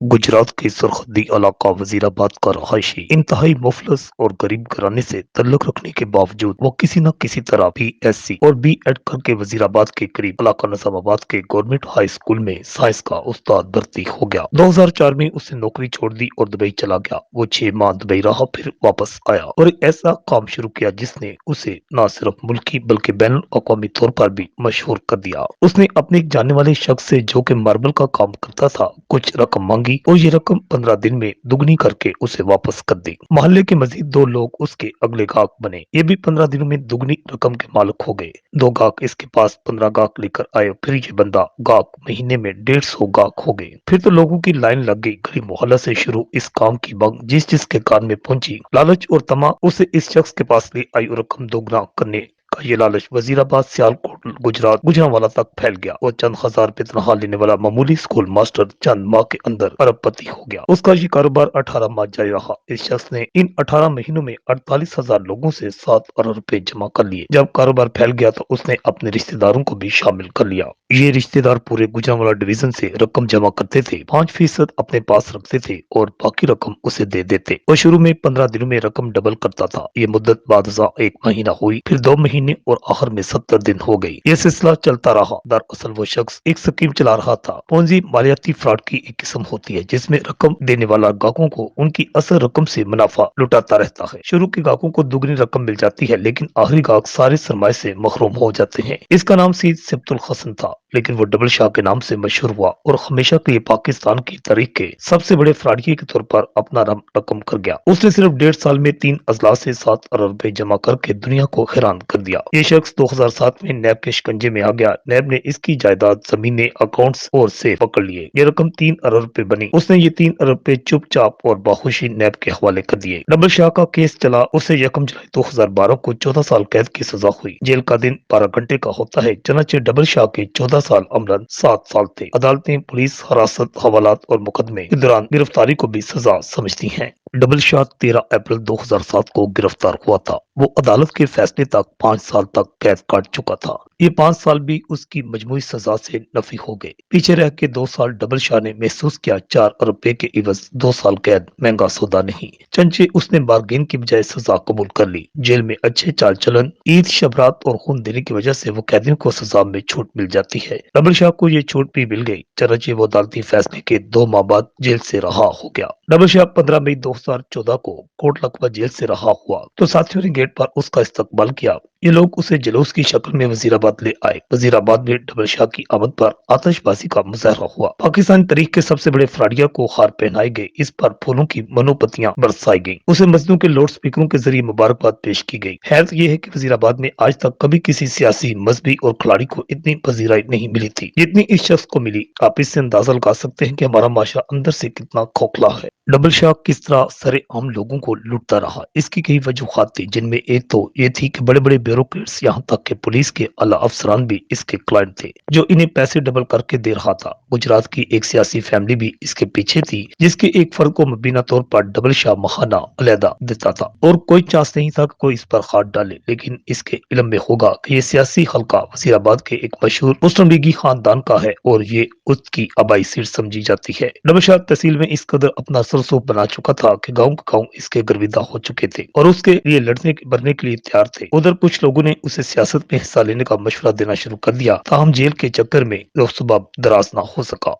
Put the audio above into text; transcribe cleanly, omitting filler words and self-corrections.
गुजरात के सरहदी इलाका वजीराबाद का रहायशी इंतहाई मुफलस और गरीब घराने से तल्लुक रखने के बावजूद वो किसी न किसी तरह BSc और B.Ed करके वजीराबाद के करीब इलाका निजामाबाद के गवर्नमेंट हाई स्कूल में साइंस का उस्ताद भर्ती हो गया। 2004 में उसने नौकरी छोड़ दी और दुबई चला गया। वो 6 माह दुबई रहा, फिर वापस आया और एक ऐसा काम शुरू किया जिसने उसे न सिर्फ मुल्की बल्कि बैन अवी तौर पर भी मशहूर कर दिया। उसने अपने एक जानने वाले शख्स से, जो कि मार्बल का काम करता था, कुछ रकम मांगी और ये रकम 15 दिन में दुगनी करके उसे वापस कर दी। मोहल्ले के मजीद 2 लोग उसके अगले गाहक बने। ये भी 15 दिनों में दुगनी रकम के मालिक हो गए। 2 गाहक इसके पास 15 गाहक लेकर आए। फिर ये बंदा गाहक महीने में 150 गाहक हो गए। फिर तो लोगों की लाइन लग गई। गली मोहल्ला से शुरू इस काम की मांग जिस जिसके कान में पहुंची। लालच और तमा उसे इस शख्स के पास ले आई और रकम दोगुना करने का ये लालच वजीराबाद, सियालकोट, गुजरात, गुजरांवाला तक फैल गया और चंद हजार रुपए तनख्वाह लेने वाला मामूली स्कूल मास्टर चंद माह के अंदर अरबपति हो गया। उसका ये कारोबार 18 माह जारी रहा। इस शख्स ने इन 18 महीनों में 48,000 लोगों से 7 अरब रुपए जमा कर लिए। जब कारोबार फैल गया तो उसने अपने रिश्तेदारों को भी शामिल कर लिया। ये रिश्तेदार पूरे गुजरांवाला डिवीजन से रकम जमा करते थे, 5% अपने पास रखते थे और बाकी रकम उसे दे देते। वो शुरू में 15 दिनों में रकम डबल करता था। ये मुद्दत बाद 1 महीना हुई, फिर 2 महीने और आखिर में 70 दिन हो गई। ये सिलसिला चलता रहा। दरअसल वो शख्स एक स्कीम चला रहा था। पोंजी मालियाती फ्रॉड की एक किस्म होती है जिसमें रकम देने वाला गाहकों को उनकी असल रकम से मुनाफा लुटाता रहता है। शुरू के गाहकों को दुगनी रकम मिल जाती है, लेकिन आखिरी गाहक सारे सरमाए से महरूम हो जाते हैं। इसका नाम सीद सिब्तुल हसन था, लेकिन वो डबल शाह के नाम से मशहूर हुआ और हमेशा के लिए पाकिस्तान की तारीख के सबसे बड़े फ्रॉडिये के तौर पर अपना नाम रकम कर गया। उसने सिर्फ 1.5 साल में 3 अजला से 7 अरब रुपए जमा करके दुनिया को हैरान कर दिया। ये शख्स 2007 में नैब के शिकंजे में आ गया। नैब ने इसकी जायदाद, जमीनें, अकाउंट्स और सेफ पकड़ लिए। ये रकम 3 अरब रुपए बनी। उसने ये 3 अरब रुपए चुपचाप और बाखुशी नैब के हवाले कर दिए। डबल शाह का केस चला। उसे 1 जुलाई 2012 को 14 साल कैद की सजा हुई। जेल का दिन 12 घंटे का होता है, चनाचे डबल शाह के 14 साल अमलन 7 साल थे। अदालतें पुलिस हिरासत, हवालात और मुकदमे के दौरान गिरफ्तारी को भी सजा समझती हैं। डबल शाह 13 अप्रैल 2007 को गिरफ्तार हुआ था। वो अदालत के फैसले तक 5 साल तक कैद काट चुका था। ये 5 साल भी उसकी मजमूई सजा से नफी हो गए। पीछे रह के 2 साल डबल शाह ने महसूस किया 4 अरब रुपए के इवज 2 साल कैद महंगा सौदा नहीं। चंचे उसने बारगेन की बजाय सजा कबूल कर ली। जेल में अच्छे चाल चलन, ईद, शबरात और खून देने की वजह से वो कैदियों को सजा में छूट मिल जाती है। डबल शाह को ये छूट भी मिल गई। चनाचे वो अदालती फैसले के 2 माह बाद जेल से रहा हो गया। डबल शाह 15 मई 2014 को कोट लखपत जेल से रहा हुआ तो साथियों ने गेट पर उसका इस्तकबाल किया। ये लोग उसे जुलूस की शक्ल में वजीराबाद ले आए। वजीराबाद में डबल शाह की आमद पर आतिशबाजी का मुजाहरा हुआ। पाकिस्तान तारीख के सबसे बड़े फ्रॉडिया को हार पहनाई गई। इस पर फूलों की मनोपतियां बरसाई गई। उसे मस्जिदों के लाउड स्पीकरों के जरिए मुबारकबाद पेश की गई। हैरत यह है कि वजीराबाद में आज तक कभी किसी सियासी, मजहबी और खिलाड़ी को इतनी पजीराई नहीं मिली थी जितनी इस शख्स को मिली। आप इससे अंदाजा लगा सकते हैं कि हमारा माशरा अंदर से कितना खोखला है। डबल शाह किस तरह सरे आम लोगों को लूटता रहा, इसकी कई वजूहात थी, जिनमें एक तो ये थी कि बड़े बड़े ब्यूरोक्रेट्स, यहाँ तक कि पुलिस के आला अफसरान भी इसके क्लाइंट थे, जो इन्हें पैसे डबल करके दे रहा था। गुजरात की एक सियासी फैमिली भी इसके पीछे थी, जिसके एक फर्द को मुबीना तौर पर डबल शाह महाना अलहदा देता था और कोई चांस नहीं था कि कोई इस पर हाथ डाले। लेकिन इसके इल्म में होगा कि ये सियासी हल्का वजीराबाद के एक मशहूर मुस्लिम लीगी खानदान का है और ये उसकी आबाई सीट समझी जाती है। डबल शाह तहसील में इस कदर अपना सरसों बना चुका था कि गांव के गांव इसके गर्विदा हो चुके थे और उसके लिए लड़ने मरने के लिए तैयार थे। उधर कुछ लोगों ने उसे सियासत में हिस्सा लेने का मशवरा देना शुरू कर दिया, ताहम जेल के चक्कर में वो सुबह दराज ना हो सका।